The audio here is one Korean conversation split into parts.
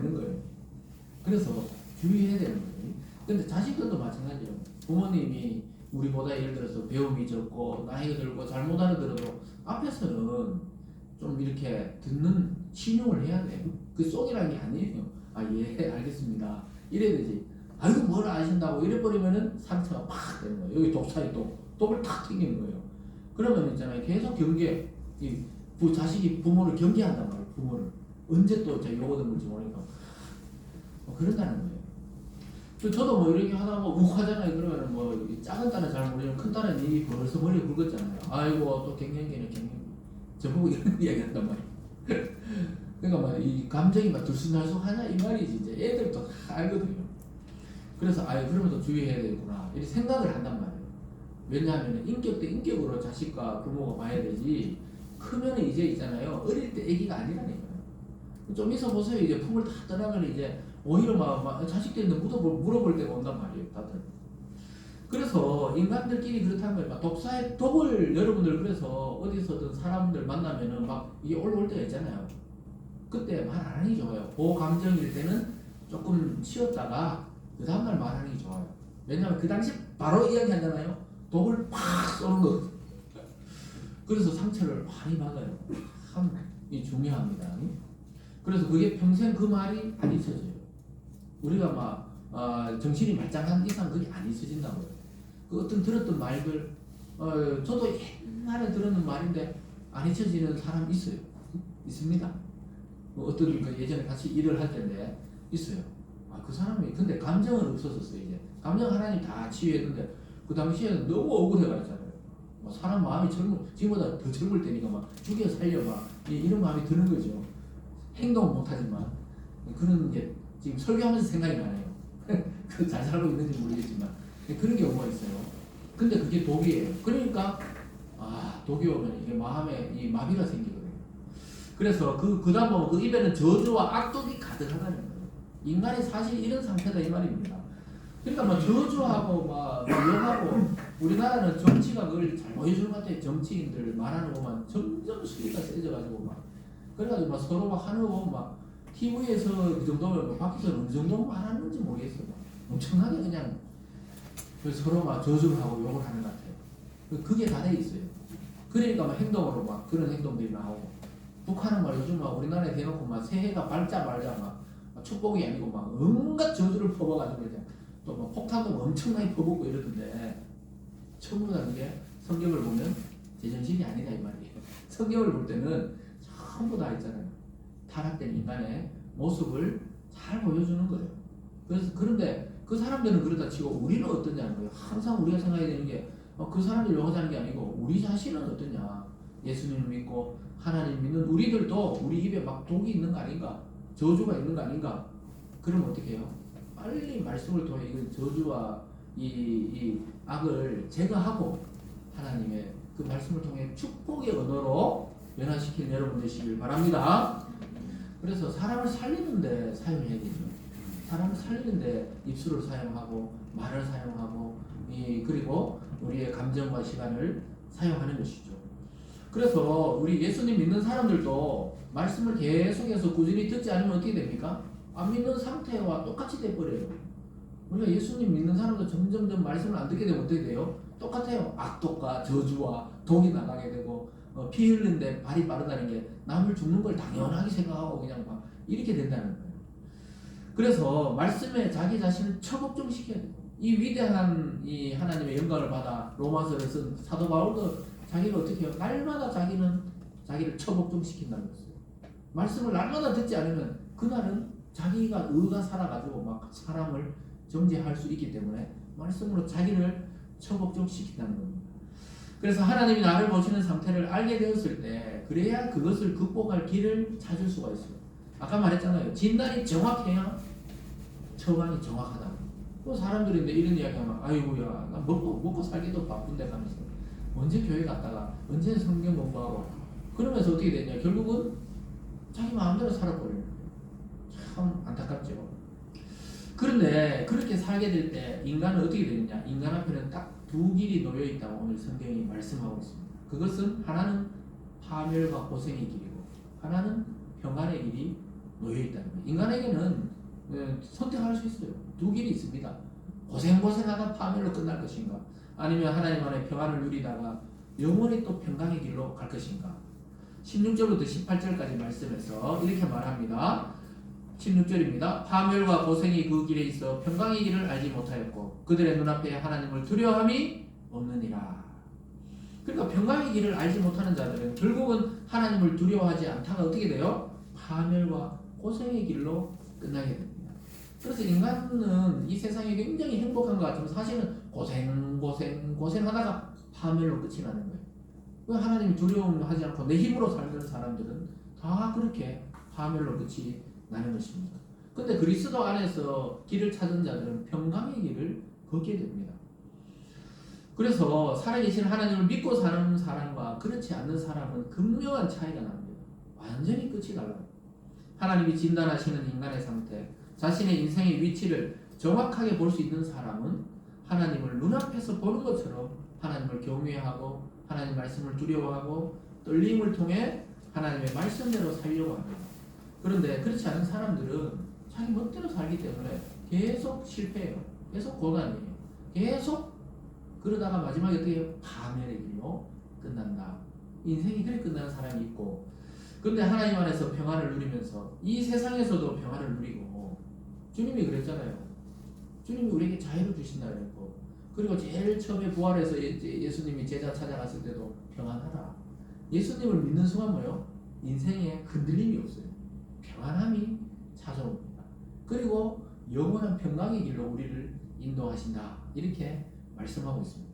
되는 거예요. 그래서 주의해야 되는 거예요. 근데 자식들도 마찬가지예요. 부모님이 우리보다 예를 들어서 배움이 적고 나이가 들고 잘못 알아들어도 앞에서는 좀 이렇게 듣는 신용을 해야 돼요. 그 쏙이라는 게 아니에요. 아, 예, 알겠습니다. 이래야 되지. 아이고, 뭘 아신다고 이래버리면은 상처가 팍 되는 거예요. 여기 독사에 독을 탁 튀기는 거예요. 그러면 있잖아요. 계속 경계, 자식이 부모를 경계한단 말이에요. 부모를. 언제 또 제가 요거 듣는지 모르니까. 그런다는 거예요. 저도 뭐 이렇게 하다 뭐 욱하잖아요. 그러면 뭐 작은 딸은 잘 모르지만 큰 딸은 이미 벌써 머리에 굵었잖아요. 아이고, 또 갱년기네, 갱년기. 저보고 이런 이야기 한단 말이에요. 그러니까 막 이 감정이 막 들쑥날쑥 하냐 이 말이지. 이제 애들도 다 알거든요. 그래서 그러면 또 주의해야 되겠구나 이렇게 생각을 한단 말이에요. 왜냐하면 인격 대 인격으로 자식과 부모가 봐야 되지, 크면 이제 있잖아요. 어릴 때 애기가 아니라니까요. 좀 있어 보세요. 이제 품을 다 떠나면 이제 오히려 막 자식들한테 물어볼 때가 온단 말이에요. 다들. 그래서 인간들끼리 그렇다는 거예요. 막 독사의 독을 여러분들 그래서 어디서든 사람들 만나면은 막 이게 올라올 때가 있잖아요. 그때 말 안 하는 게 좋아요. 고감정일 때는 조금 치웠다가 그 다음날 말하는 게 좋아요. 왜냐하면 그 당시 바로 이야기하잖아요. 독을 팍 쏘는 거. 그래서 상처를 많이 받아요. 참 중요합니다. 그래서 그게 평생 그 말이 안 잊혀져요. 우리가 막 정신이 말짱한 이상 그게 안 잊혀진다고요. 그 어떤 들었던 말들, 저도 옛날에 들었는 말인데 안 잊혀지는 사람 있어요. 있습니다. 뭐 어떤 예전에 같이 일을 할 때인데 있어요. 그 사람이 근데 감정은 없었어요. 이제 감정 하나님 다 치유했는데 그 당시에는 너무 억울해가 있잖아요. 사람 마음이 지금보다 더 젊을 때니까 막 죽여 살려 막 이런 마음이 드는 거죠. 행동은 못하지만 그런 게 지금 설교하면서 생각이 나네요. 잘 살고 있는지 모르겠지만 그런 경우가 있어요. 근데 그게 독이에요. 그러니까 독이 오면 이게 마음에 이 마비가 생기거든요. 그래서 그 다음 보면 그 입에는 저주와 악독이 가득하다는 거예요. 인간이 사실 이런 상태다 이 말입니다. 그러니까 막 저주하고 막 욕하고, 우리나라는 정치가 그걸 잘 보여주는 것 같아요. 정치인들 말하는 거 보면 점점 수위가 세져가지고 막 그래가지고 막 서로 막 하는 거 보면 막 TV에서 그 정도면 밖에서 어느 정도 말하는지 모르겠어요. 엄청나게 그냥 서로 막 저주를 하고 욕을 하는 것 같아요. 그게 다 돼 있어요. 그러니까 막 행동으로 막 그런 행동들이 나오고, 북한은 말 요즘 막 우리나라에 대놓고 막 새해가 밝자 말자 막 축복이 아니고 막 온갖 저주를 퍼부어가지고 이제 또 막 폭탄도 엄청나게 퍼붓고 이러던데, 전부 다 이게 성경을 보면 제정신이 아니다 이 말이에요. 성경을 볼 때는 전부 다 있잖아요. 타락된 인간의 모습을 잘 보여주는 거예요. 그래서 그런데 그 사람들은 그러다 치고 우리는 어떠냐는 거예요. 항상 우리가 생각해야 되는 게 그 사람들 욕하자는 게 아니고 우리 자신은 어떠냐. 예수님을 믿고 하나님 믿는 우리들도 우리 입에 막 독이 있는 거 아닌가, 저주가 있는 거 아닌가. 그러면 어떻게 해요? 빨리 말씀을 통해 이 저주와 이 악을 제거하고 하나님의 그 말씀을 통해 축복의 언어로 변화시키는 여러분 되시길 바랍니다. 그래서 사람을 살리는데 사용해야 되죠. 사람을 살리는데 입술을 사용하고 말을 사용하고 그리고 우리의 감정과 시간을 사용하는 것이죠. 그래서 우리 예수님 믿는 사람들도 말씀을 계속해서 꾸준히 듣지 않으면 어떻게 됩니까? 안 믿는 상태와 똑같이 돼버려요. 우리가 예수님 믿는 사람도 점점점 말씀을 안 듣게 되면 어떻게 돼요? 똑같아요. 악독과 저주와 독이 나가게 되고 피 흘리는데 발이 빠르다는 게 남을 죽는 걸 당연하게 생각하고 그냥 막 이렇게 된다는 거예요. 그래서 말씀에 자기 자신을 처복종시켜야 돼요. 이 위대한 이 하나님의 영광을 받아 로마서를 쓴 사도 바울도 자기를 어떻게 해요? 날마다 자기를 처복종시킨다는 거예요. 말씀을 날마다 듣지 않으면 그날은 자기가 의가 살아가지고 막 사람을 정죄할 수 있기 때문에 말씀으로 자기를 처복종시킨다는 겁니다. 그래서 하나님이 나를 보시는 상태를 알게 되었을 때 그래야 그것을 극복할 길을 찾을 수가 있어요. 아까 말했잖아요. 진단이 정확해야 처방이 정확하다. 또 사람들인데 이런 이야기하면 아이고야 나 먹고 살기도 바쁜데 하면서 언제 교회 갔다가 언제 성경 공부하고 그러면서 어떻게 되냐, 결국은 자기 마음대로 살아버려요. 참 안타깝죠. 그런데 그렇게 살게 될 때 인간은 어떻게 되느냐, 인간 앞에는 딱 두 길이 놓여 있다고 오늘 성경이 말씀하고 있습니다. 그것은 하나는 파멸과 고생의 길이고 하나는 평안의 길이 놓여 있다는 거예요. 인간에게는 선택할 수 있어요. 두 길이 있습니다. 고생하다 파멸로 끝날 것인가, 아니면 하나님 안에 평안을 누리다가 영원히 또 평강의 길로 갈 것인가. 16절부터 18절까지 말씀에서 이렇게 말합니다. 16절입니다. 파멸과 고생이 그 길에 있어 평강의 길을 알지 못하였고 그들의 눈앞에 하나님을 두려워함이 없느니라. 그러니까 평강의 길을 알지 못하는 자들은 결국은 하나님을 두려워하지 않다가 어떻게 돼요? 파멸과 고생의 길로 끝나게 됩니다. 그래서 인간은 이 세상에 굉장히 행복한 것 같지만 사실은 고생하다가 파멸로 끝이 나는 거예요. 하나님이 두려움하지 않고 내 힘으로 살던 사람들은 다 그렇게 파멸로 끝이 나는 것입니다. 근데 그리스도 안에서 길을 찾은 자들은 평강의 길을 걷게 됩니다. 그래서 살아계신 하나님을 믿고 사는 사람과 그렇지 않는 사람은 극명한 차이가 납니다. 완전히 끝이 달라요. 하나님이 진단하시는 인간의 상태, 자신의 인생의 위치를 정확하게 볼 수 있는 사람은 하나님을 눈앞에서 보는 것처럼 하나님을 경외하고 하나님 말씀을 두려워하고 떨림을 통해 하나님의 말씀대로 살려고 합니다. 그런데 그렇지 않은 사람들은 자기 멋대로 살기 때문에 계속 실패해요. 계속 고난이에요. 계속 그러다가 마지막에 어떻게 파멸의 길로 끝난다. 인생이 그렇게 끝나는 사람이 있고, 근데 하나님 안에서 평안을 누리면서 이 세상에서도 평안을 누리고, 주님이 그랬잖아요. 주님이 우리에게 자유를 주신다 그랬고, 그리고 제일 처음에 부활해서 예수님이 제자 찾아갔을 때도 평안하라. 예수님을 믿는 순간 뭐예요? 인생에 흔들림이 없어요. 평안함이 찾아옵니다. 그리고 영원한 평강의 길로 우리를 인도하신다. 이렇게 말씀하고 있습니다.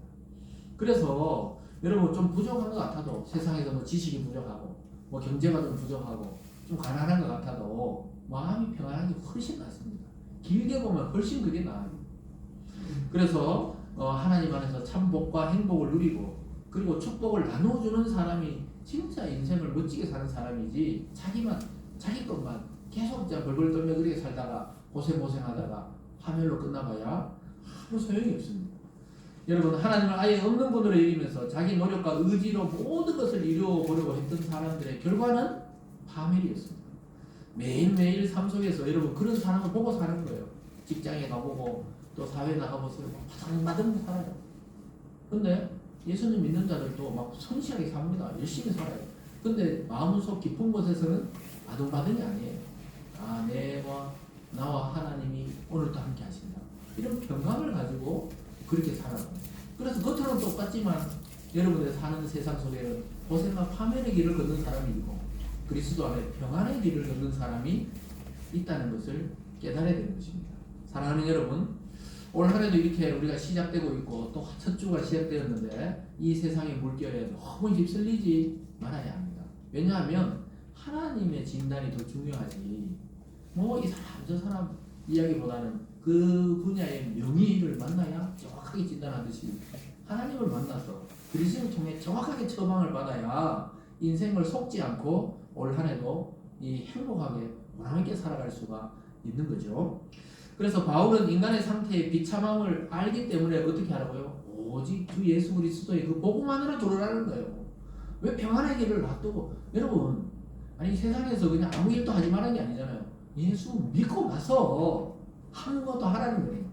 그래서 여러분 좀 부족한 것 같아도, 세상에서 뭐 지식이 부족하고 뭐 경제가 좀 부족하고 좀 가난한 것 같아도 마음이 평안한 게 훨씬 낫습니다. 길게 보면 훨씬 그게 나아요. 그래서 하나님 안에서 참 복과 행복을 누리고 그리고 축복을 나눠주는 사람이 진짜 인생을 멋지게 사는 사람이지, 자기 것만 계속 벌벌 떨며 그렇게 살다가 고생하다가 파멸로 끝나봐야 아무 소용이 없습니다. 여러분, 하나님을 아예 없는 분으로 여기면서 자기 노력과 의지로 모든 것을 이루어보려고 했던 사람들의 결과는 파멸이었습니다. 매일매일 삶 속에서 여러분 그런 사람을 보고 사는 거예요. 직장에 가보고 또 사회에 나가보세요. 바닥바닥 살아요. 근데 예수님 믿는 자들도 막 성실하게 삽니다. 열심히 살아요. 근데 마음속 깊은 곳에서는 바둥바둥이 아니에요. 나와 하나님이 오늘도 함께 하신다. 이런 평강을 가지고 그렇게 살아가요. 그래서 겉으로는 똑같지만 여러분들 사는 세상 속에는 고생과 파멸의 길을 걷는 사람이 있고 그리스도 안에 평안의 길을 걷는 사람이 있다는 것을 깨달아야 되는 것입니다. 사랑하는 여러분, 올 한해도 이렇게 우리가 시작되고 있고 또 첫 주가 시작되었는데 이 세상의 물결에 너무 휩쓸리지 말아야 합니다. 왜냐하면 하나님의 진단이 더 중요하지, 뭐 이 사람 저 사람 이야기보다는 그 분야의 명의를 만나야 정확하게 진단하듯이 하나님을 만나서 그리스도를 통해 정확하게 처방을 받아야 인생을 속지 않고 올 한해도 이 행복하게 보람있게 살아갈 수가 있는 거죠. 그래서 바울은 인간의 상태의 비참함을 알기 때문에 어떻게 하라고요? 오직 주 예수 그리스도의 그 복음만으로 들어라는 거예요. 왜 평안의 길을 놔두고, 여러분 아니 세상에서 그냥 아무 일도 하지 말라는 게 아니잖아요. 예수 믿고 나서 하는 것도 하라는 거예요.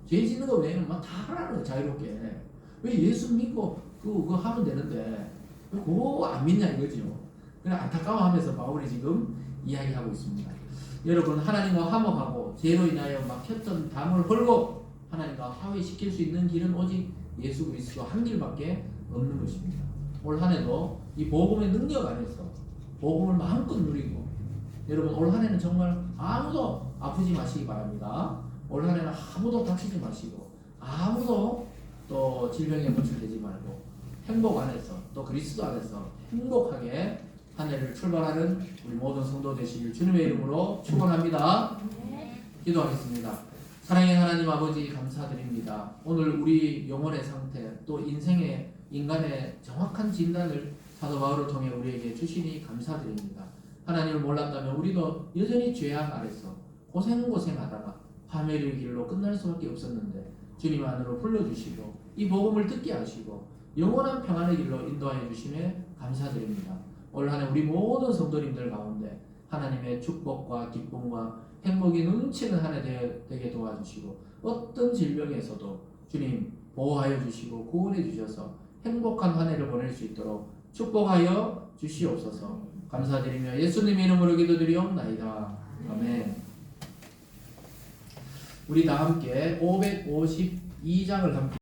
죄 짓는 거 외에는 막 다 하라는 거예요. 자유롭게. 왜 예수 믿고 그거 하면 되는데 왜 그거 안 믿냐 이거죠. 그래 안타까워하면서 바울이 지금 이야기하고 있습니다. 여러분, 하나님과 화목하고 죄로 인하여 막혔던 담을 헐고 하나님과 화해시킬 수 있는 길은 오직 예수 그리스도 한 길밖에 없는 것입니다. 올 한해도 이 복음의 능력 안에서 복음을 마음껏 누리고, 여러분 올 한해는 정말 아무도 아프지 마시기 바랍니다. 올 한해는 아무도 다치지 마시고 아무도 또 질병에 노출되지 말고 행복 안에서 또 그리스도 안에서 행복하게 한 해를 출발하는 우리 모든 성도 되시길 주님의 이름으로 축원합니다. 기도하겠습니다. 사랑의 하나님 아버지, 감사드립니다. 오늘 우리 영혼의 상태 또 인간의 정확한 진단을 사도 바울을 통해 우리에게 주시니 감사드립니다. 하나님을 몰랐다면 우리도 여전히 죄악 아래서 고생하다가 파멸의 길로 끝날 수밖에 없었는데 주님 안으로 불러주시고 이 복음을 듣게 하시고 영원한 평안의 길로 인도하여 주심에 감사드립니다. 올 한해 우리 모든 성도님들 가운데 하나님의 축복과 기쁨과 행복이 넘치는 한 해 되게 도와주시고 어떤 질병에서도 주님 보호하여 주시고 구원해 주셔서 행복한 한 해를 보낼 수 있도록 축복하여 주시옵소서. 감사드리며 예수님 이름으로 기도드리옵나이다. 아멘. 우리 다 함께 552장을 함께